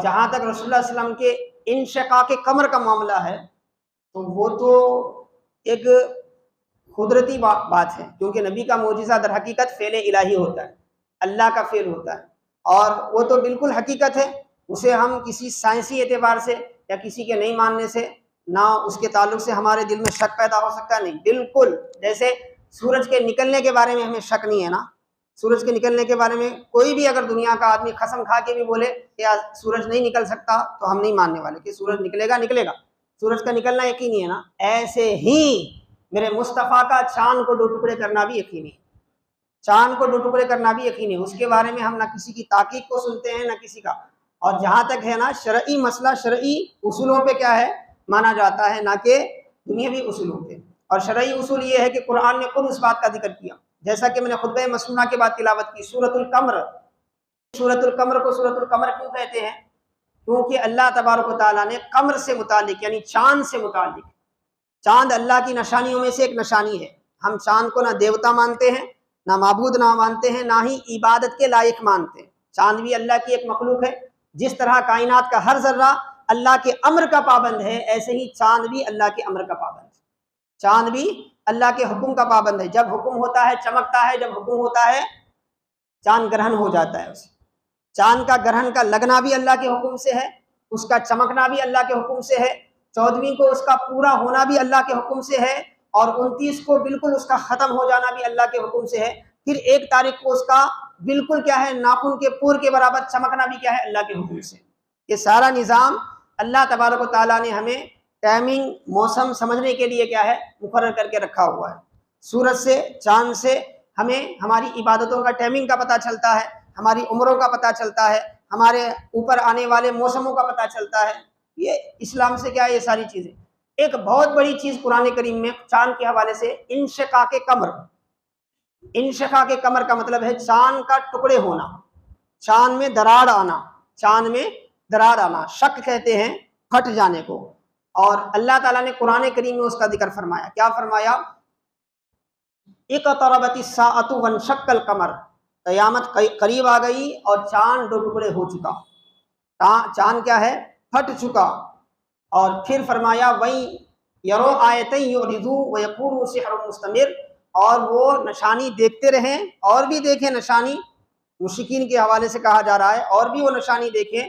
جہاں تک رسول اللہ صلی اللہ علیہ وسلم کے انشقاق قمر کا معاملہ ہے تو وہ تو ایک قدرتی بات ہے، کیونکہ نبی کا معجزہ در حقیقت فعل الہی ہوتا ہے، اللہ کا فعل ہوتا ہے، اور وہ تو بالکل حقیقت ہے، اسے ہم کسی سائنسی اعتبار سے یا کسی کے نہیں ماننے سے نہ اس کے تعلق سے ہمارے دل میں شک پیدا ہو سکتا نہیں، بالکل جیسے سورج کے نکلنے کے بارے میں ہمیں شک نہیں ہے نا، سورج کے نکلنے کے بارے میں کوئی بھی اگر دنیا کا آدمی قسم کھا کے بھی بولے کہ سورج نہیں نکل سکتا تو ہم نہیں ماننے والے کہ سورج نکلے گا، سورج کا نکلنا یقینی ہے نا، ایسے ہی میرے مصطفیٰ کا چاند کو 2 ٹکڑے کرنا بھی یقینی ہے، چاند کو 2 ٹکڑے کرنا بھی یقینی ہے، اس کے بارے میں ہم نہ کسی کی تحقیق کو سنتے ہیں نہ کسی کا، اور جہاں تک ہے نا شرعی مسئلہ شرعی اصولوں پہ کیا ہے مانا جاتا ہے، نہ کہ دنیاوی اصولوں پہ، اور شرعی اصول یہ ہے کہ قرآن نے خود اس بات کا ذکر کیا، جیسا کہ میں نے خطبہ مسنونہ کے بعد تلاوت کی، سورۃ القمر کو سورۃ القمر کیوں کہتے ہیں؟ کیونکہ اللہ تبارک و تعالیٰ نے قمر سے متعلق یعنی چاند سے متعلق، چاند اللہ کی نشانیوں میں سے ایک نشانی ہے، ہم چاند کو نہ دیوتا مانتے ہیں، نہ معبود نہ مانتے ہیں، نہ ہی عبادت کے لائق مانتے ہیں، چاند بھی اللہ کی ایک مخلوق ہے، جس طرح کائنات کا ہر ذرہ اللہ کے امر کا پابند ہے، ایسے ہی چاند بھی اللہ کے امر کا پابند ہے، چاند بھی اللہ کے حکم کا پابند ہے، جب حکم ہوتا ہے چمکتا ہے، جب حکم ہوتا ہے چاند گرہن ہو جاتا ہے، اسے چاند کا گرہن کا لگنا بھی اللہ کے حکم سے ہے، اس کا چمکنا بھی اللہ کے حکم سے ہے، 14ویں کو اس کا پورا ہونا بھی اللہ کے حکم سے ہے، اور 29 کو بالکل اس کا ختم ہو جانا بھی اللہ کے حکم سے ہے، پھر 1 تاریخ کو اس کا بالکل کیا ہے ناخن کے پور کے برابر چمکنا بھی کیا ہے اللہ کے حکم سے۔ یہ سارا نظام اللہ تبارک و تعالیٰ نے ہمیں ٹائمنگ موسم سمجھنے کے لیے کیا ہے مقرر کر کے رکھا ہوا ہے، سورج سے چاند سے ہمیں ہماری عبادتوں کا ٹائمنگ کا پتہ چلتا ہے، ہماری عمروں کا پتہ چلتا ہے، ہمارے اوپر آنے والے موسموں کا پتہ چلتا ہے، یہ اسلام سے کیا ہے یہ ساری چیزیں۔ ایک بہت بڑی چیز قرآن کریم میں چاند کے حوالے سے انشقاق قمر، انشقاق قمر کا مطلب ہے چاند کا ٹکڑے ہونا، چاند میں دراڑ آنا، چاند میں دراڑ آنا، شق کہتے ہیں پھٹ جانے کو، اور اللہ تعالیٰ نے قرآن کریم میں اس کا ذکر فرمایا، کیا فرمایا؟ اقتربت الساعۃ وانشق القمر، قیامت قریب آ گئی اور چاند 2 ٹکڑے ہو چکا، چاند کیا ہے پھٹ چکا، اور پھر فرمایا وَإِن يَرَوْا آیَةً يُعْرِضُوا وَيَقُولُوا سِحْرٌ مُسْتَمِرٌ، اور وہ نشانی دیکھتے رہیں اور بھی دیکھیں نشانی، مشرکین کے حوالے سے کہا جا رہا ہے، اور بھی وہ نشانی دیکھیں،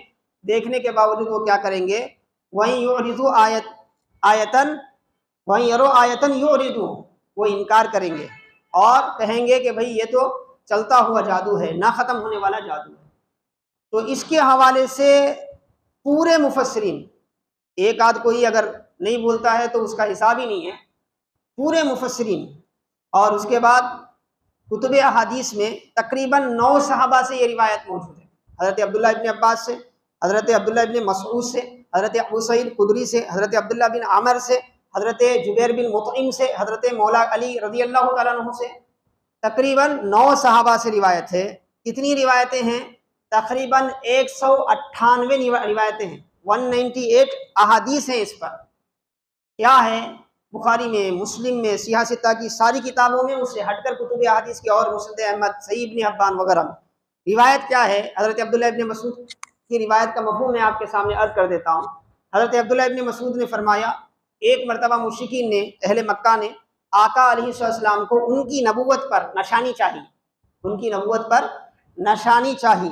دیکھنے کے باوجود وہ کیا کریں گے؟ وَإِن يُعْرِضُوا آیَةً وَإِن يَرَوْا آیَةً يُعْرِضُوا، وہ انکار کریں گے اور کہیں گے کہ بھئی یہ تو چلتا ہوا جادو ہے، نہ ختم ہونے والا جادو ہے۔ تو اس کے حوالے سے پورے مفسرین، ایک آدھ کوئی اگر نہیں بولتا ہے تو اس کا حساب ہی نہیں ہے، پورے مفسرین، اور اس کے بعد کتب احادیث میں تقریباً 9 صحابہ سے یہ روایت موجود ہے، حضرت عبداللہ ابن عباس سے، حضرت عبداللہ ابن مسعود سے، حضرت ابو سعید خدری سے، حضرت عبداللہ بن عامر سے، حضرت جبیر بن مطعم سے، حضرت مولا علی رضی اللہ تعالیٰ عنہ سے، تقریباً 9 صحابہ سے روایت ہے۔ کتنی روایتیں ہیں؟ تقریباً 198 روایتیں ہیں، 198 احادیث ہیں اس پر، کیا ہے بخاری میں، مسلم میں، صحیح 6 کی ساری کتابوں میں، اس سے ہٹ کر کتب احادیث کے اور مسند احمد، صحیح ابن حبان وغیرہ میں روایت کیا ہے؟ حضرت عبداللہ ابن مسعود کی روایت کا مفہوم میں آپ کے سامنے عرض کر دیتا ہوں۔ حضرت عبداللہ ابن مسعود نے فرمایا ایک مرتبہ مشرکین نے، اہل مکہ نے آقا علیہ السلام کو ان کی نبوت پر نشانی چاہی، ان کی نبوت پر نشانی چاہی،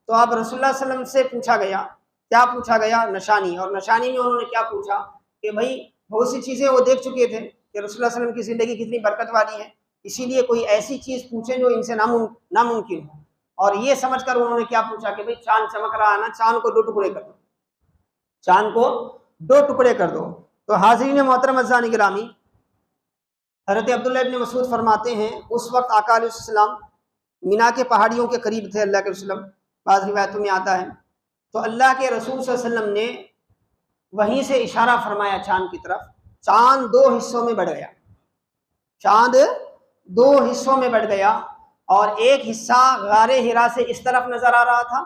تو اب رسول اللہ صلی اللہ علیہ وسلم سے پوچھا گیا، کیا پوچھا گیا؟ نشانی، اور نشانی میں انہوں نے کیا پوچھا کہ بھائی بہت سی چیزیں وہ دیکھ چکے تھے کہ رسول اللہ صلی اللہ علیہ وسلم کی زندگی کتنی برکت والی ہے، اسی لیے کوئی ایسی چیز پوچھیں جو ان سے ناممکن ہو، اور یہ سمجھ کر انہوں نے کیا پوچھا کہ بھئی چاند چمک رہا ہے نا، چاند کو 2 ٹکڑے کر دو، چاند کو 2 ٹکڑے کر دو۔ تو حاضرین محترم عزیزان گرامی، حضرت عبداللہ ابن مسعود فرماتے ہیں اس وقت آقا علیہ السلام مینا کے پہاڑیوں کے قریب تھے، اللہ کے رسول، بعض روایتوں میں آتا ہے، تو اللہ کے رسول صلی اللہ علیہ وسلم نے وہیں سے اشارہ فرمایا چاند کی طرف، چاند 2 حصوں میں بڑھ گیا، چاند 2 حصوں میں بڑھ گیا، اور ایک حصہ غار حرا سے اس طرف نظر آ رہا تھا،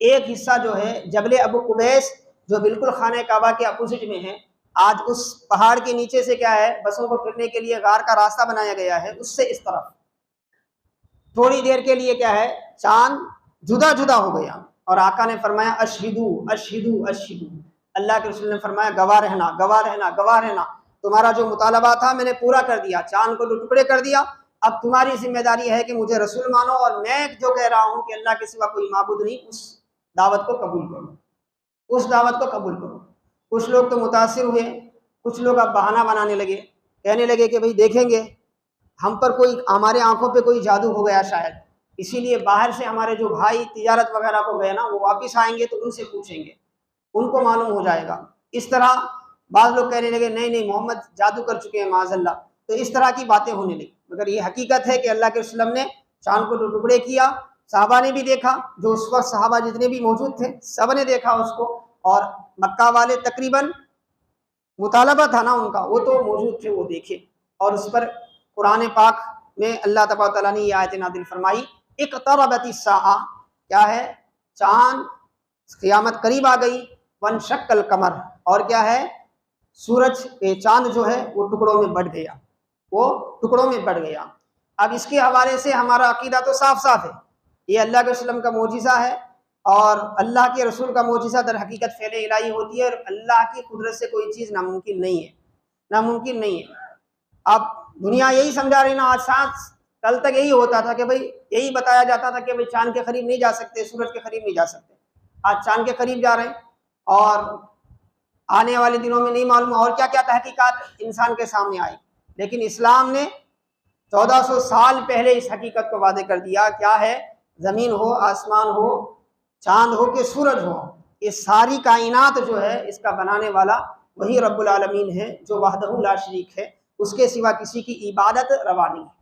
ایک حصہ جو ہے جبل ابو قبیس جو بالکل خانہ کعبہ کے اپوزٹ میں ہے، آج اس پہاڑ کے نیچے سے کیا ہے بسوں کو پھرنے کے لیے غار کا راستہ بنایا گیا ہے، اس سے اس طرف تھوڑی دیر کے لیے کیا ہے چاند جدا جدا ہو گیا، اور آقا نے فرمایا اشہدو اشہدو اشہدو، اللہ کے رسول نے فرمایا گواہ رہنا گواہ رہنا گواہ رہنا، تمہارا جو مطالبہ تھا میں نے پورا کر دیا، چاند کو 2 ٹکڑے کر دیا، اب تمہاری ذمہ داری ہے کہ مجھے رسول مانو، اور میں جو کہہ رہا ہوں کہ اللہ کے سوا کوئی معبود نہیں، اس دعوت کو قبول کرو، اس دعوت کو قبول کرو۔ کچھ لوگ تو متاثر ہوئے، کچھ لوگ اب بہانہ بنانے لگے، کہنے لگے کہ بھئی دیکھیں گے ہم پر کوئی، ہمارے آنکھوں پہ کوئی جادو ہو گیا شاید، اسی لیے باہر سے ہمارے جو بھائی تجارت وغیرہ کو گئے نا، وہ واپس آئیں گے تو ان سے پوچھیں گے، ان کو معلوم ہو جائے گا۔ اس طرح بعض لوگ کہنے لگے نہیں نہیں محمد جادو کر چکے ہیں معاذ اللہ، تو اس طرح کی باتیں ہونے لگی۔ مگر یہ حقیقت ہے کہ اللہ کے رسول نے چاند کو 2 ٹکڑے کیا، صحابہ نے بھی دیکھا، جو اس وقت صحابہ جتنے بھی موجود تھے سب نے دیکھا اس کو، اور مکہ والے تقریباً مطالبہ تھا نا ان کا، وہ تو موجود تھے، وہ دیکھے۔ اور اس پر قرآن پاک میں اللہ تبارک تعالیٰ نے یہ آیت نازل فرمائی، اقتربت الساعہ، کیا ہے؟ چاند، قیامت قریب آ گئی، وانشق القمر، اور کیا ہے؟ سورج، چاند جو ہے وہ ٹکڑوں میں بٹ گیا، وہ ٹکڑوں میں بٹ گیا۔ اب اس کے حوالے سے ہمارا عقیدہ تو صاف صاف ہے، یہ اللہ کے وسلم کا معجزہ ہے، اور اللہ کے رسول کا معجزہ در حقیقت فعل الہی ہوتی ہے، اور اللہ کی قدرت سے کوئی چیز ناممکن نہیں ہے، ناممکن نہیں ہے۔ اب دنیا یہی سمجھا رہی نا، آج ساتھ کل تک یہی ہوتا تھا کہ بھئی یہی بتایا جاتا تھا کہ بھئی چاند کے قریب نہیں جا سکتے، سورج کے قریب نہیں جا سکتے، آج چاند کے قریب جا رہے ہیں، اور آنے والے دنوں میں نہیں معلوم اور کیا کیا تحقیقات انسان کے سامنے آئی۔ لیکن اسلام نے 1400 سال پہلے اس حقیقت کو واضح کر دیا، کیا ہے؟ زمین ہو، آسمان ہو، چاند ہو کہ سورج ہو، یہ ساری کائنات جو ہے اس کا بنانے والا وہی رب العالمین ہے، جو وحدہ لا شریک ہے، اس کے سوا کسی کی عبادت روا نہیں ہے۔